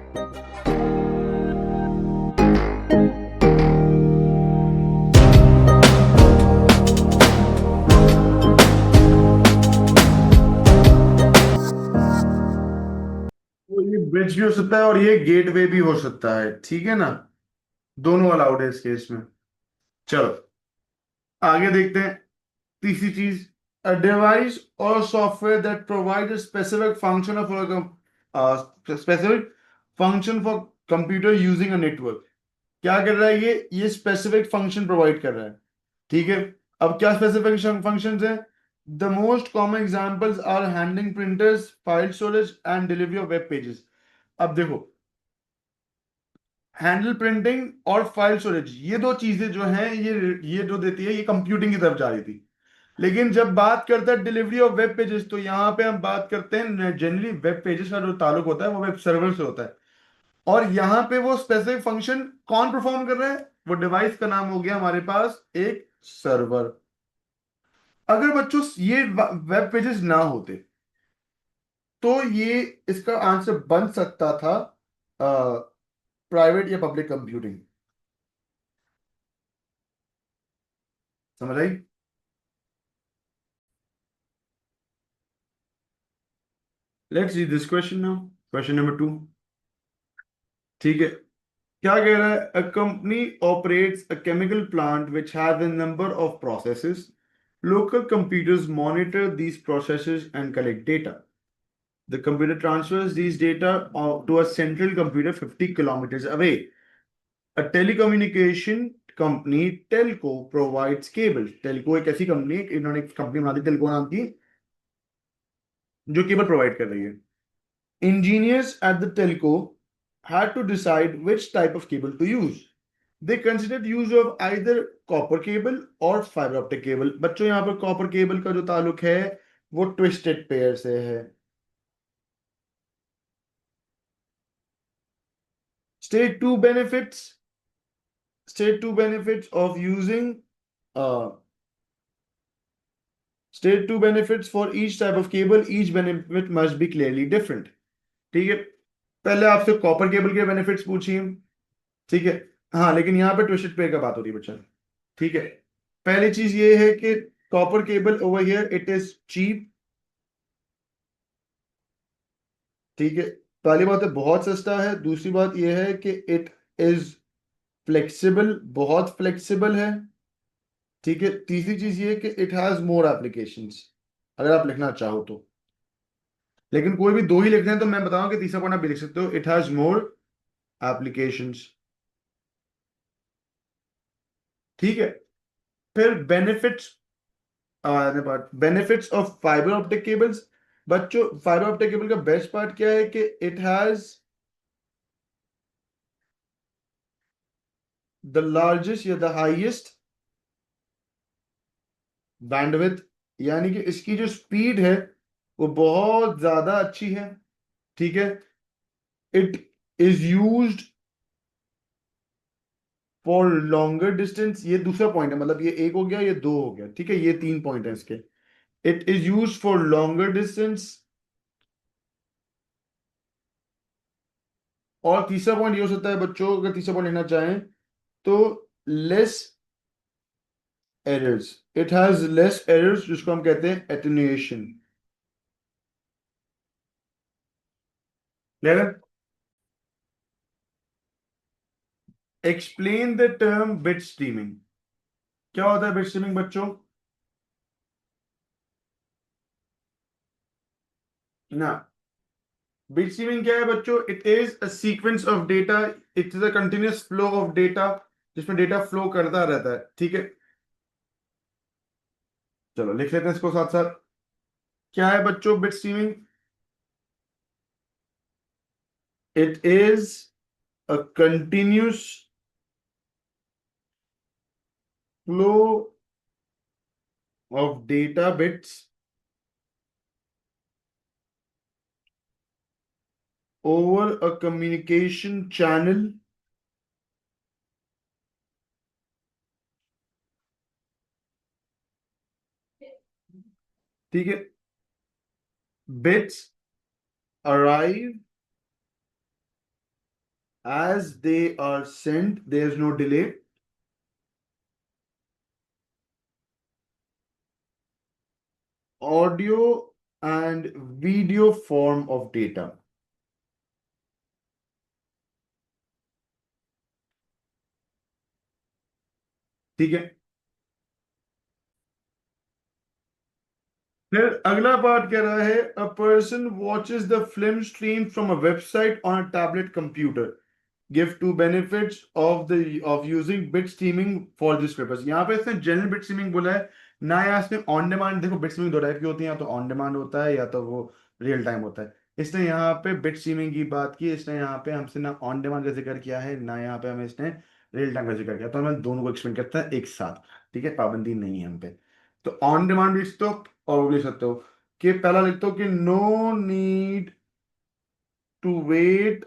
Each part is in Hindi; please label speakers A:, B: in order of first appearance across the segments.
A: तो ये ब्रिज भी हो सकता है और ये गेटवे भी हो सकता है, ठीक है ना। दोनों अलाउड है इस केस में। चलो आगे देखते हैं। तीसरी चीज, अ डिवाइस और software that provide specific function specific function for computer using a network. क्या कर रहा है ये स्पेसिफिक फंक्शन प्रोवाइड कर रहा है, ठीक है। अब क्या स्पेसिफिक फंक्शंस हैं? The most common examples are handling printers, file storage and delivery of web pages. अब देखो, हैंडल प्रिंटिंग और फाइल स्टोरेज, ये दो चीजें जो हैं, ये जो देती है, ये कंप्यूटिंग की तरफ जा रही थी। लेकिन जब बात करते हैं डिलीवरी ऑफ वेब पेजेस, तो यहां पे हम बात करते हैं जनरली वेब पेजेस का जो ताल्लुक होता है वो वेब सर्वर से होता है। और यहां पे वो स्पेसिफिक फंक्शन कौन परफॉर्म कर रहा है? वो डिवाइस का नाम हो गया हमारे पास एक सर्वर। अगर बच्चों ये वेब पेजेस ना होते तो ये इसका आंसर बन सकता था प्राइवेट या पब्लिक कंप्यूटिंग। समझ आई? Let's see this question now. Question number 2, ठीक है। क्या कह रहा है? A company operates a chemical plant which has a number of processes. Local computers monitor these processes and collect data. The computer transfers these data to a central computer 50 kilometers away. A telecommunication company telco provides cable. Telco एक ऐसी कंपनी, इन्होंने एक कंपनी बना दी telco नाम की, जो केबल प्रोवाइड कर रही है। Engineers at the telco had to decide which type of cable to use. They considered use of either copper cable or fiber optic cable. बच्चों यहाँ पर कॉपर केबल का जो ताल्लुक है वो ट्विस्टेड पेयर से है। State two benefits. State two benefits of using. Uh, State two benefits for each type of cable. Each benefit must be clearly different. ठीक है। पहले आपसे कॉपर केबल के बेनिफिट्स पूछिए, ठीक है। हाँ, लेकिन यहाँ पे ट्विस्टेड पेयर का बात हो रही है बच्चा, ठीक है। पहली चीज ये है कि copper cable over here it is cheap, ठीक है। पहली बात है बहुत सस्ता है। दूसरी बात ये है कि इट इज फ्लेक्सिबल, बहुत फ्लेक्सिबल है, ठीक है। तीसरी चीज ये है कि इट हैज मोर एप्लीकेशंस, अगर आप लिखना चाहो तो। लेकिन कोई भी दो ही लिखने हैं तो मैं बताऊं कि तीसरा पॉइंट आप भी लिख सकते हो, इट हैज मोर एप्लीकेशंस, ठीक है। फिर benefits, benefits of fibre optic cables. बच्चों फाइबर ऑप्टिक केबल का बेस्ट पार्ट क्या है कि इट हैज द लार्जेस्ट या द हाईएस्ट बैंडविड्थ, यानी कि इसकी जो स्पीड है वो बहुत ज्यादा अच्छी है, ठीक है। It is used for longer distance, ये दूसरा पॉइंट है, मतलब ये एक हो गया, ये दो हो गया, ठीक है। ये तीन पॉइंट है इसके। It is used for longer distance. और तीसरा पॉइंट ये हो सकता है बच्चों, अगर तीसरा पॉइंट लेना चाहें तो less errors. It has less errors, जिसको हम कहते हैं attenuation. Explain the term bit streaming. क्या होता है बिट स्ट्रीमिंग बच्चों? ना, बिट स्ट्रीमिंग क्या है बच्चों? It is a sequence of data, it is a continuous flow of data, जिसमें डेटा फ्लो करता रहता है, ठीक है। चलो लिख लेते हैं इसको साथ साथ। क्या है बच्चों bit streaming? It is a continuous flow of data bits over a communication channel, ठीक है। Bits arrive as they are sent, there is no delay. Audio and video form of data. ठीक है, फिर अगला पार्ट कह रहा है a person watches the film stream from a website on a tablet computer give two benefits of using bit streaming for this purpose. यहाँ पे इसने जनरल बिट स्ट्रीमिंग बोला है ना, या इसने ऑन डिमांड। देखो बिट स्ट्रीमिंग दो टाइप की होती है, या तो ऑन डिमांड होता है या तो वो रियल टाइम होता है। इसने यहाँ पे बिट स्ट्रीमिंग की बात की, इसने यहाँ पे हमसे ना ऑन डिमांड का जिक्र किया है, ना यहाँ पे हमें इसने रियल टाइम का जिक्र किया, तो हमें दोनों को एक्सप्लेन करता है एक साथ। ठीक है, पाबंदी नहीं है हम पे। तो ऑन डिमांड भी लिख दो और वो भी लिख सकते हो कि पहला लिख दो कि no need to wait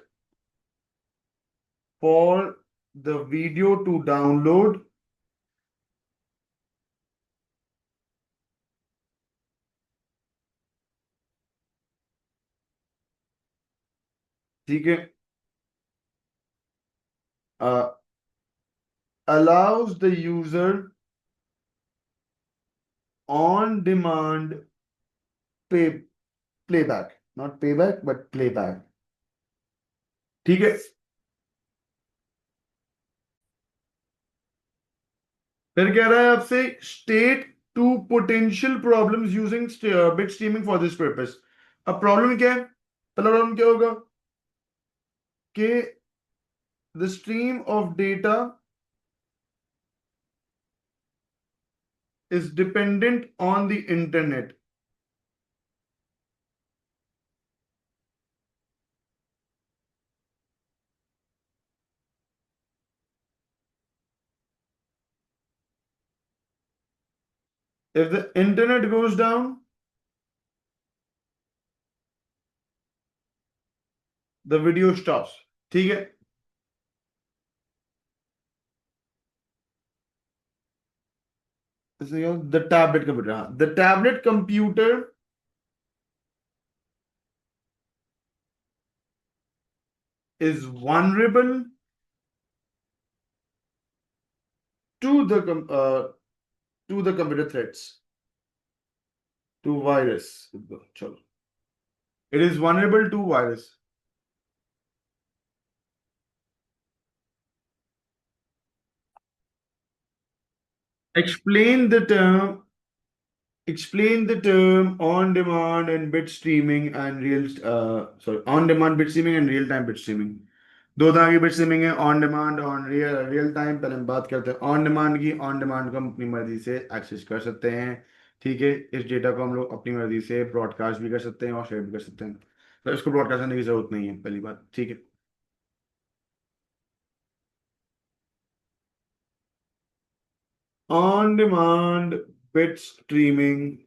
A: for the video to download. ठीक है, allows the user on demand pay playback, not payback but playback। ठीक है, फिर कह रहा है आपसे state two potential problems using bit streaming for this purpose. अब प्रॉब्लम क्या है? पहला प्रॉब्लम क्या होगा कि the stream of data is dependent on the internet. If the internet goes down, the video stops। ठीक है, the tablet computer, हाँ, the tablet computer is vulnerable to the to the computer threats, to virus। चलो, it is vulnerable to virus। explain the term Explain the term on demand and bit streaming and real sorry, on demand bit streaming and real time bit streaming। दो तरह की बिट स्ट्रीमिंग है, ऑन डिमांड और रियल टाइम। पहले हम बात करते हैं ऑन डिमांड की। ऑन डिमांड को हम अपनी मर्जी से एक्सेस कर सकते हैं। ठीक है, इस डेटा को हम लोग अपनी मर्जी से ब्रॉडकास्ट भी कर सकते हैं और शेयर भी कर सकते हैं, तो इसको ब्रॉडकास्ट करने की जरूरत नहीं है, पहली बात। ठीक है, on demand bit streaming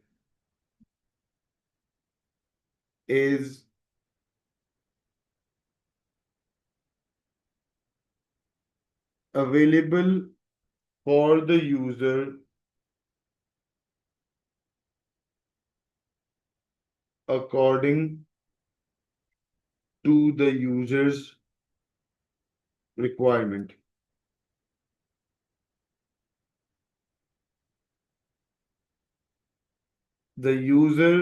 A: is available for the user according to the user's requirement। The user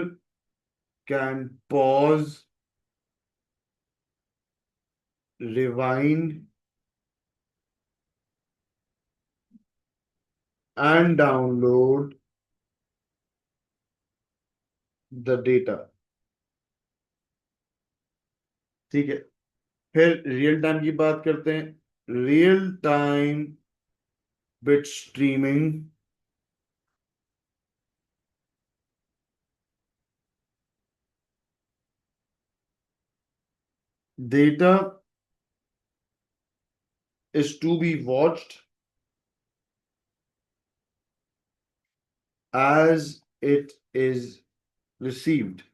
A: can pause, rewind, and download the data। ठीक है, फिर रियल टाइम की बात करते हैं। Real time bit streaming data is to be watched as it is received।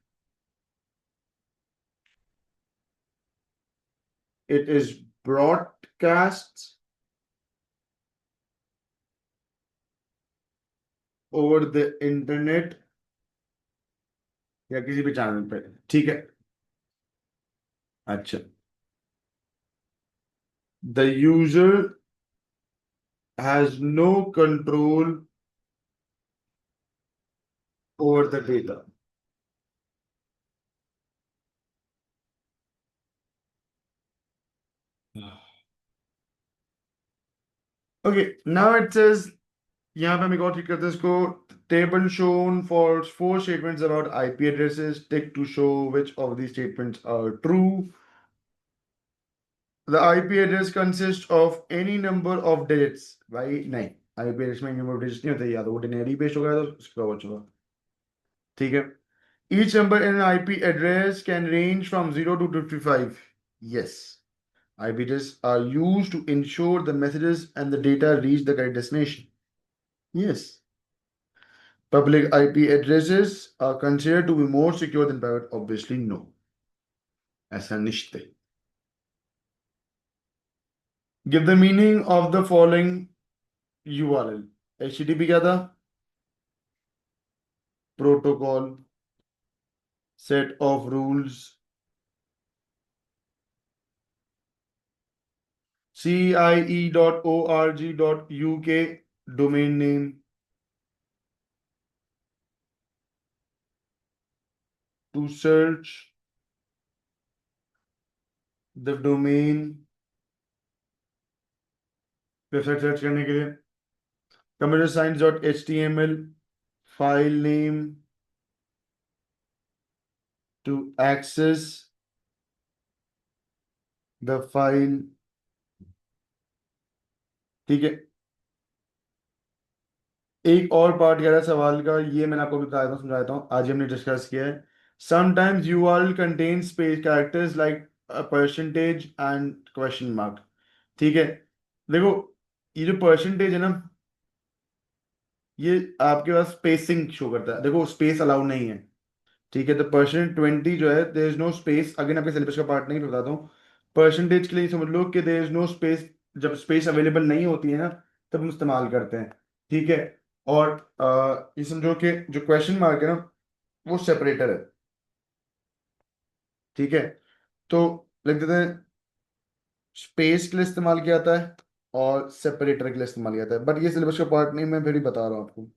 A: It is broadcast over the internet या किसी भी चैनल पे। ठीक है, अच्छा, The user has no control over the data. Okay, now it says यहाँ पे हम एक और ठीक करते हैं इसको. Table shown for four statements about IP addresses. Tick to show which of these statements are true. The IP address consists of any number of digits. भाई नहीं, IP address में number of digits नहीं होते, या तो वो ordinary based होगा या तो उसका हो चुका. ठीक है. Each number in an IP address can range from 0 to 55. Yes. IP addresses are used to ensure the messages and the data reach the correct destination. Yes. Public IP addresses are considered to be more secure than private. Obviously, no. ऐसा निश्चित है. Give the meaning of the following URL. HTTP क्या था? Protocol, set of rules. CIE.org.uk domain name. To search the domain, website search करने के लिए. computerscience.html file name to access the file. ठीक है. एक और पार्ट कह रहा है सवाल का, ये मैंने आपको बताया था, समझाता हूँ, आज ही हमने डिस्कस किया है. Sometimes URL contain space characters like percentage and question mark. ठीक है. देखो, ये जो परसेंटेज है ना, ये आपके पास स्पेसिंग शो करता है. देखो, स्पेस अलाउ नहीं है. ठीक है. तो %20 जो है, there is no space. Again आपके सिलेबस का पार्ट नहीं, बताता हूँ. परसेंटेज के लिए समझ लो कि देयर इज नो स्पेस. जब स्पेस अवेलेबल नहीं होती है ना, तब हम इस्तेमाल करते हैं. ठीक है. और ये समझो कि जो क्वेश्चन मार्क है ना, वो सेपरेटर है. ठीक है. तो लिख देते हैं, स्पेस के लिए इस्तेमाल किया जाता है और सेपरेटर के लिए इस्तेमाल किया जाता है. बट ये सिलेबस का पार्ट नहीं, मैं फिर भी बता रहा हूँ आपको.